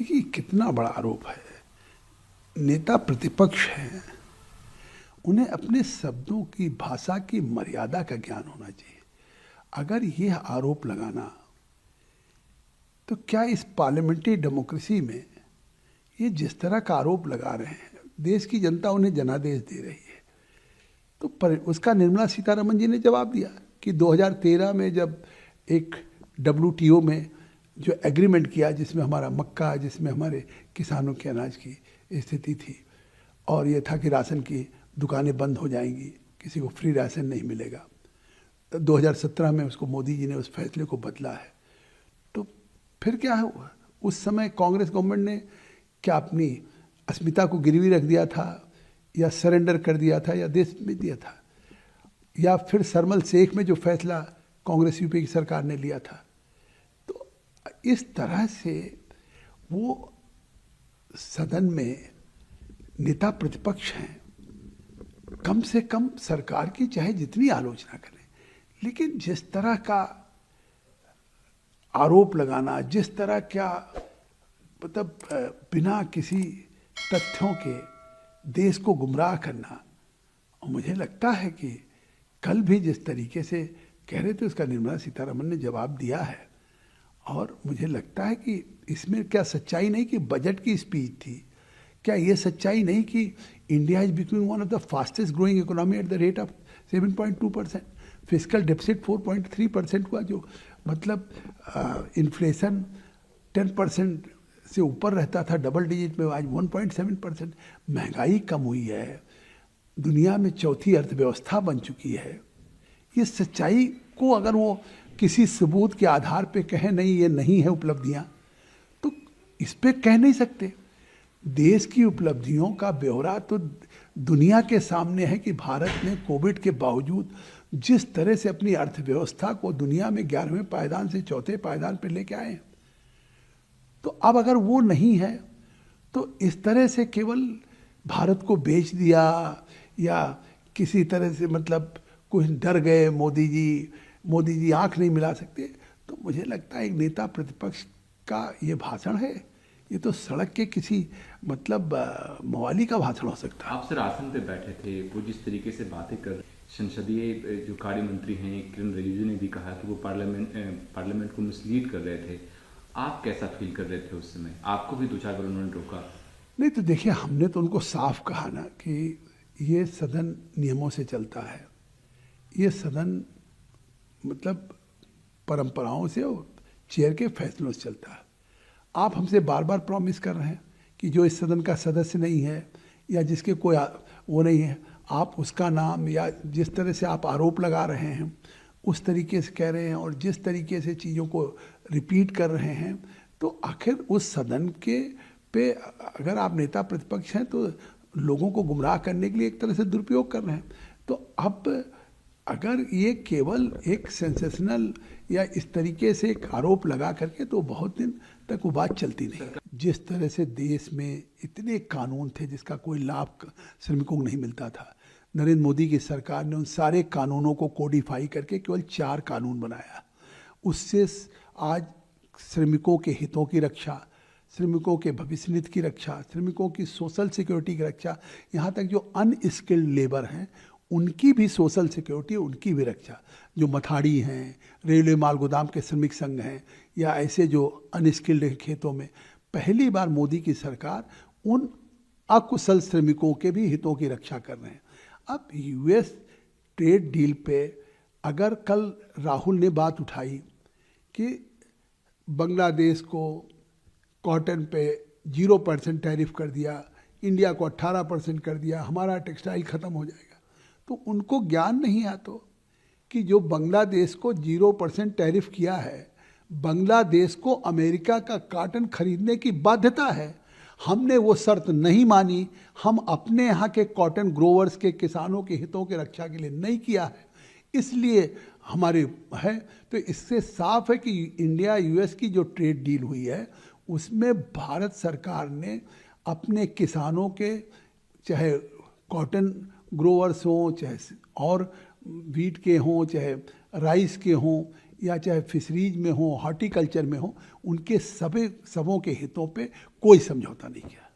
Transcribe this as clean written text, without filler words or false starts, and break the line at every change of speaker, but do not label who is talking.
देखिए कितना बड़ा आरोप है। नेता प्रतिपक्ष हैं, उन्हें अपने शब्दों की, भाषा की मर्यादा का ज्ञान होना चाहिए। अगर यह आरोप लगाना, तो क्या इस पार्लियामेंट्री डेमोक्रेसी में ये जिस तरह का आरोप लगा रहे हैं, देश की जनता उन्हें जनादेश दे रही है। तो उसका निर्मला सीतारमण जी ने जवाब दिया कि 2013 में जब एक WTO में जो एग्रीमेंट किया, जिसमें हमारा मक्का, जिसमें हमारे किसानों के अनाज की स्थिति थी, और ये था कि राशन की दुकानें बंद हो जाएंगी, किसी को फ्री राशन नहीं मिलेगा। तो 2017 में उसको मोदी जी ने उस फैसले को बदला है। तो फिर क्या हुआ? उस समय कांग्रेस गवर्नमेंट ने क्या अपनी अस्मिता को गिरवी रख दिया था, या सरेंडर कर दिया था, या देश में दिया था? या फिर सरमल शेख में जो फैसला कांग्रेस यूपी की सरकार ने लिया था। तो इस तरह से वो सदन में नेता प्रतिपक्ष हैं, कम से कम सरकार की चाहे जितनी आलोचना करें, लेकिन जिस तरह का आरोप लगाना, जिस तरह का मतलब बिना किसी तथ्यों के देश को गुमराह करना, और मुझे लगता है कि कल भी जिस तरीके से कह रहे थे, उसका निर्मला सीतारमण ने जवाब दिया है। और मुझे लगता है कि इसमें क्या सच्चाई नहीं कि बजट की स्पीच थी? क्या ये सच्चाई नहीं कि India is becoming one of the fastest growing economy at the rate of 7.2%? Fiscal deficit 4.3% हुआ, जो मतलब इन्फ्लेशन 10% से ऊपर रहता था, डबल डिजिट में, आज 1.7%। महंगाई कम हुई है, दुनिया में चौथी अर्थव्यवस्था बन चुकी है। ये सच्चाई को अगर वो किसी सबूत के आधार पे कहे नहीं ये नहीं है उपलब्धियां, तो इस पे कह नहीं सकते। देश की उपलब्धियों का ब्यौरा तो दुनिया के सामने है कि भारत ने कोविड के बावजूद जिस तरह से अपनी अर्थव्यवस्था को दुनिया में 11वें पायदान से चौथे पायदान पे लेके आए हैं। तो अब अगर वो नहीं है, तो इस तरह से केवल भारत को बेच दिया, या किसी तरह से मतलब कुछ डर गए मोदी जी आंख नहीं मिला सकते, तो मुझे लगता है एक नेता प्रतिपक्ष का ये भाषण है, ये तो सड़क के किसी मतलब मवाली का भाषण हो सकता है।
आप सर आसन पे बैठे थे, वो जिस तरीके से बातें कर, संसदीय जो कार्य मंत्री हैं किरण रिजिजू ने भी कहा कि वो पार्लियामेंट को मिसलीड कर रहे थे। आप कैसा फील कर रहे थे उस समय? आपको भी 2-4 बार उन्होंने रोका?
नहीं, तो देखिए, हमने तो उनको साफ कहा ना कि ये सदन नियमों से चलता है, ये सदन मतलब परंपराओं से और चेयर के फैसलों से चलता है। आप हमसे बार बार प्रॉमिस कर रहे हैं कि जो इस सदन का सदस्य नहीं है, या जिसके कोई वो नहीं है, आप उसका नाम, या जिस तरह से आप आरोप लगा रहे हैं उस तरीके से कह रहे हैं, और जिस तरीके से चीज़ों को रिपीट कर रहे हैं, तो आखिर उस सदन के पे अगर आप नेता प्रतिपक्ष हैं तो लोगों को गुमराह करने के लिए एक तरह से दुरुपयोग कर रहे हैं। तो अब अगर ये केवल एक सेंसेशनल या इस तरीके से एक आरोप लगा करके, तो बहुत दिन तक वो बात चलती नहीं। जिस तरह से देश में इतने कानून थे जिसका कोई लाभ श्रमिकों को नहीं मिलता था, नरेंद्र मोदी की सरकार ने उन सारे कानूनों को कोडिफाई करके केवल 4 कानून बनाया। उससे आज श्रमिकों के हितों की रक्षा, श्रमिकों के भविष्य निधि की रक्षा, श्रमिकों की सोशल सिक्योरिटी की रक्षा, यहाँ तक जो अनस्किल्ड लेबर हैं उनकी भी सोशल सिक्योरिटी, उनकी भी रक्षा, जो मथाड़ी हैं, रेलवे माल गोदाम के श्रमिक संघ हैं, या ऐसे जो अनस्किल्ड खेतों में, पहली बार मोदी की सरकार उन अकुशल श्रमिकों के भी हितों की रक्षा कर रहे हैं। अब US ट्रेड डील पे अगर कल राहुल ने बात उठाई कि बांग्लादेश को कॉटन पे 0% टैरिफ कर दिया, इंडिया को 18% कर दिया, हमारा टेक्सटाइल ख़त्म हो जाएगा, तो उनको ज्ञान नहीं आता कि जो बांग्लादेश को 0% टैरिफ किया है, बांग्लादेश को अमेरिका का कॉटन खरीदने की बाध्यता है। हमने वो शर्त नहीं मानी, हम अपने यहाँ के कॉटन ग्रोवर्स के, किसानों के हितों की रक्षा के लिए नहीं किया है, इसलिए हमारे है। तो इससे साफ है कि इंडिया US की जो ट्रेड डील हुई है, उसमें भारत सरकार ने अपने किसानों के, चाहे कॉटन ग्रोवर्स हों, चाहे और वीट के हों, चाहे राइस के हों, या चाहे फिशरीज में हो, हॉर्टिकल्चर में हो, उनके सबों के हितों पे कोई समझौता नहीं किया।